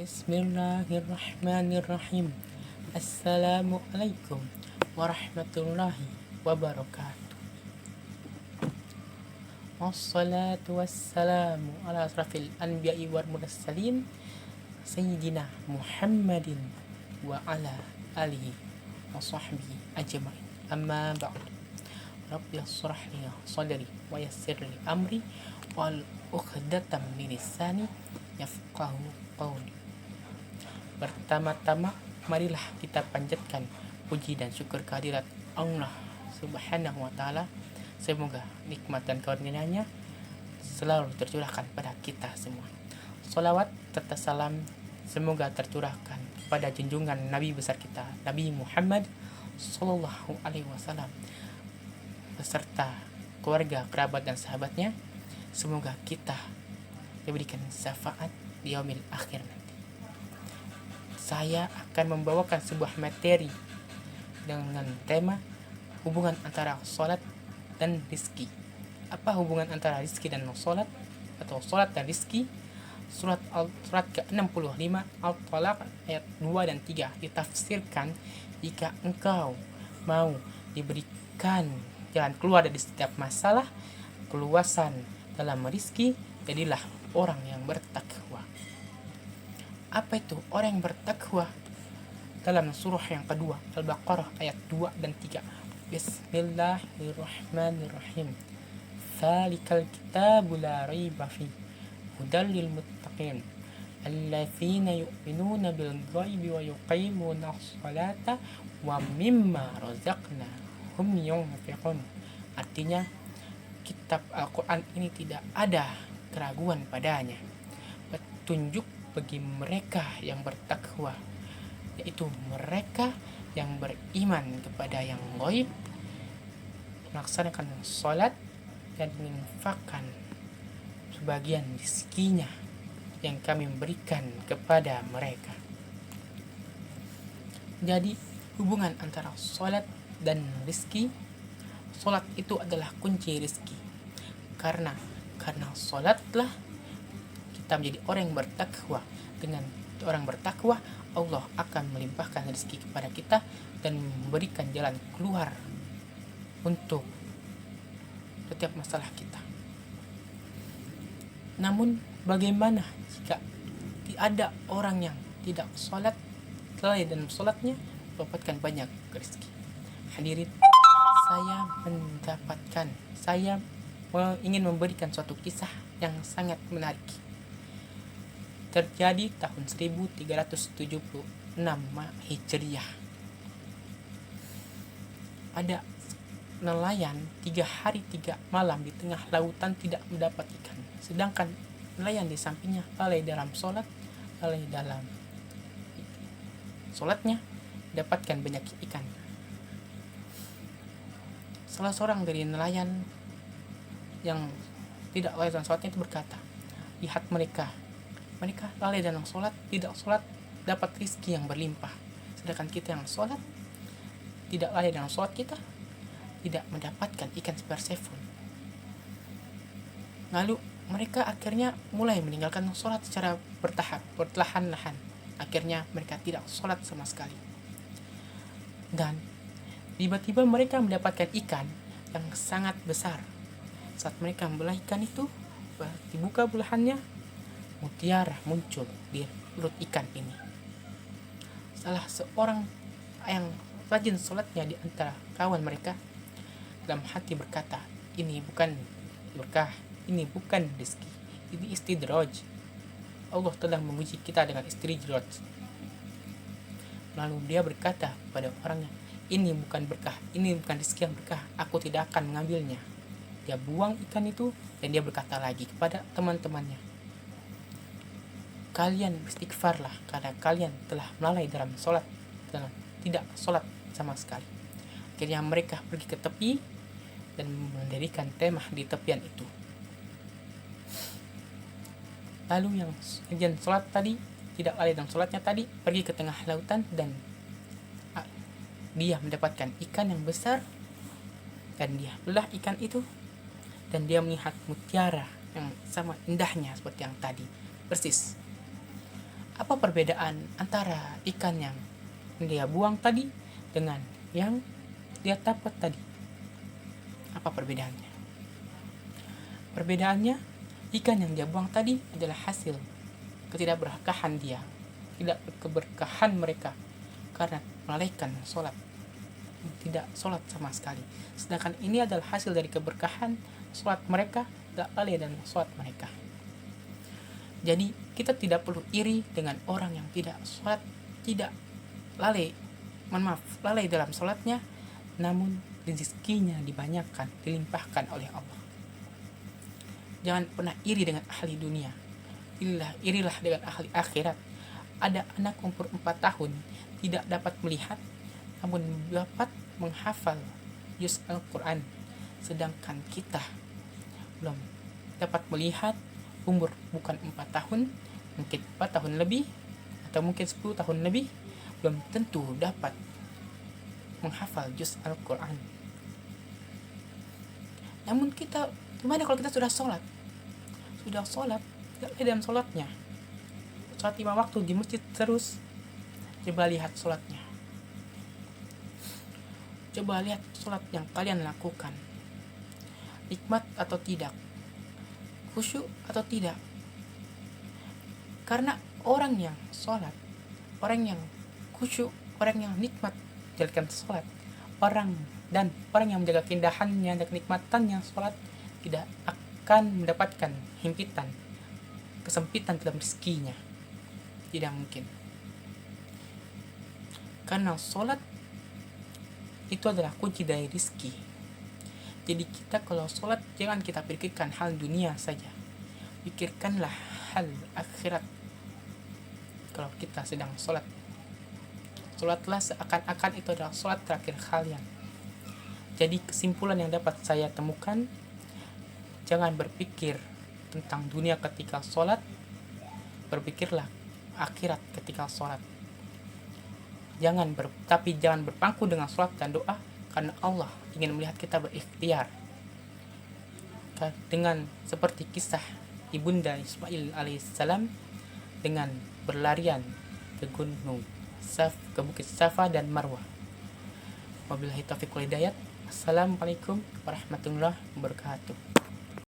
Bismillahirrahmanirrahim. Assalamualaikum warahmatullahi wabarakatuh. Wassalatu wassalamu ala asrafil anbiya'i wal mursalin Sayyidina Muhammadin wa ala alihi wa sahbihi ajma'in. Amma ba'd. Rabbi yashrah li sadri wa yassir li amri wal uqdatam min lisani yafqahu qawli. Pertama-tama marilah kita panjatkan puji dan syukur kehadirat Allah Subhanahu wa taala. Semoga nikmat dan karunia-Nya selalu tercurahkan pada kita semua. Salawat serta salam semoga tercurahkan pada junjungan Nabi besar kita, Nabi Muhammad sallallahu alaihi wasallam beserta keluarga, kerabat dan sahabatnya. Semoga kita diberikan syafaat di yaumil akhir nanti. Saya akan membawakan sebuah materi dengan tema hubungan antara sholat dan rizki. Apa hubungan antara rizki dan sholat atau sholat dan rizki? Surat ke-65 Al-Talaq ayat 2 dan 3 ditafsirkan, jika engkau mau diberikan jalan keluar dari setiap masalah, keluasan dalam rizki, jadilah orang yang bertakwa. Apa itu orang yang bertakwa? Dalam surah yang kedua Al-Baqarah ayat 2 dan 3. Bismillahirrahmanirrahim. Dzalikal kitabu la raiba fi hudal lil muttaqin alladzina yu'minuna bil ghaibi wa yuqimuna sholata wa mimma razaqnahum yunfiqun. Artinya, kitab Al-Quran ini tidak ada keraguan padanya, petunjuk bagi mereka yang bertakwa, yaitu mereka yang beriman kepada yang gaib, melaksanakan sholat dan menginfakkan sebagian rezekinya yang kami berikan kepada mereka. Jadi hubungan antara sholat dan rezeki, sholat itu adalah kunci rezeki. Karena sholatlah kita menjadi orang yang bertakwa. Dengan orang bertakwa, Allah akan melimpahkan rezeki kepada kita dan memberikan jalan keluar untuk setiap masalah kita. Namun bagaimana jika ada orang yang tidak sholat, lalai dalam sholatnya, mendapatkan banyak rezeki? Hadirin, saya ingin memberikan suatu kisah yang sangat menarik. Terjadi tahun 1376 Hijriah. Ada nelayan 3 hari 3 malam di tengah lautan tidak mendapat ikan. Sedangkan nelayan di sampingnya lalai dalam sholatnya, dapatkan banyak ikan. Salah seorang dari nelayan yang tidak lalai dalam sholatnya itu berkata, lihat mereka lalai dalam sholat, tidak sholat, dapat rezeki yang berlimpah. Sedangkan kita yang sholat, tidak lalai dalam sholat kita, tidak mendapatkan ikan sepersepun. Lalu mereka akhirnya mulai meninggalkan sholat secara perlahan-lahan. Akhirnya mereka tidak sholat sama sekali. Dan tiba-tiba mereka mendapatkan ikan yang sangat besar. Saat mereka membelah ikan itu, dibuka belahannya, mutiara muncul di perut ikan ini. Salah seorang yang rajin sholatnya di antara kawan mereka dalam hati berkata, ini bukan berkah, ini bukan rezeki, ini istidraj. Allah telah menguji kita dengan istidraj. Lalu dia berkata pada orangnya, ini bukan berkah, ini bukan rezeki yang berkah, aku tidak akan mengambilnya. Dia buang ikan itu dan dia berkata lagi kepada teman-temannya, kalian istighfarlah karena kalian telah melalai dalam sholat dan tidak sholat sama sekali. Akhirnya mereka pergi ke tepi dan mendirikan kemah di tepian itu. Lalu yang rajin sholat tadi, tidak lalai dalam sholatnya tadi, pergi ke tengah lautan dan dia mendapatkan ikan yang besar dan dia belah ikan itu dan dia melihat mutiara yang sama indahnya seperti yang tadi, persis. Apa perbedaan antara ikan yang dia buang tadi dengan yang dia dapat tadi? Apa perbedaannya? Perbedaannya, ikan yang dia buang tadi adalah hasil ketidakberkahan dia, tidak keberkahan mereka karena melalaikan sholat, tidak sholat sama sekali. Sedangkan ini adalah hasil dari keberkahan sholat mereka, tidak lalai dan sholat mereka. Jadi kita tidak perlu iri dengan orang yang tidak sholat, tidak lalai dalam sholatnya, namun rezekinya dibanyakan, dilimpahkan oleh Allah. Jangan pernah iri dengan ahli dunia, irilah dengan ahli akhirat. Ada anak umur 4 tahun tidak dapat melihat, namun dapat menghafal juz Al-Quran, sedangkan kita belum dapat melihat, umur bukan 4 tahun, mungkin 4 tahun lebih, atau mungkin 10 tahun lebih, belum tentu dapat menghafal juz Al-Quran. Namun kita, gimana kalau kita sudah sholat, tidak dalam sholatnya, sholat 5 waktu di masjid terus? Coba lihat sholatnya, coba lihat sholat yang kalian lakukan, nikmat atau tidak, khusyuk atau tidak. Karena orang yang sholat, orang yang khusyuk, orang yang nikmat jalankan sholat, orang yang menjaga keindahannya dan kenikmatannya sholat, tidak akan mendapatkan himpitan, kesempitan dalam rezekinya. Tidak mungkin. Karena sholat itu adalah kunci dari rezeki. Jadi kita kalau sholat, jangan kita pikirkan hal dunia saja, pikirkanlah hal akhirat. Kalau kita sedang sholat, sholatlah seakan-akan itu adalah sholat terakhir kalian. Jadi kesimpulan yang dapat saya temukan, jangan berpikir tentang dunia ketika sholat, berpikirlah akhirat ketika sholat. Tapi jangan berpangku dengan sholat dan doa, karena Allah ingin melihat kita berikhtiar. Dengan seperti kisah ibunda Ismail alaihissalam dengan berlarian ke bukit Safa dan Marwah. Wabillahi taufiq wal hidayah. Assalamualaikum warahmatullahi wabarakatuh.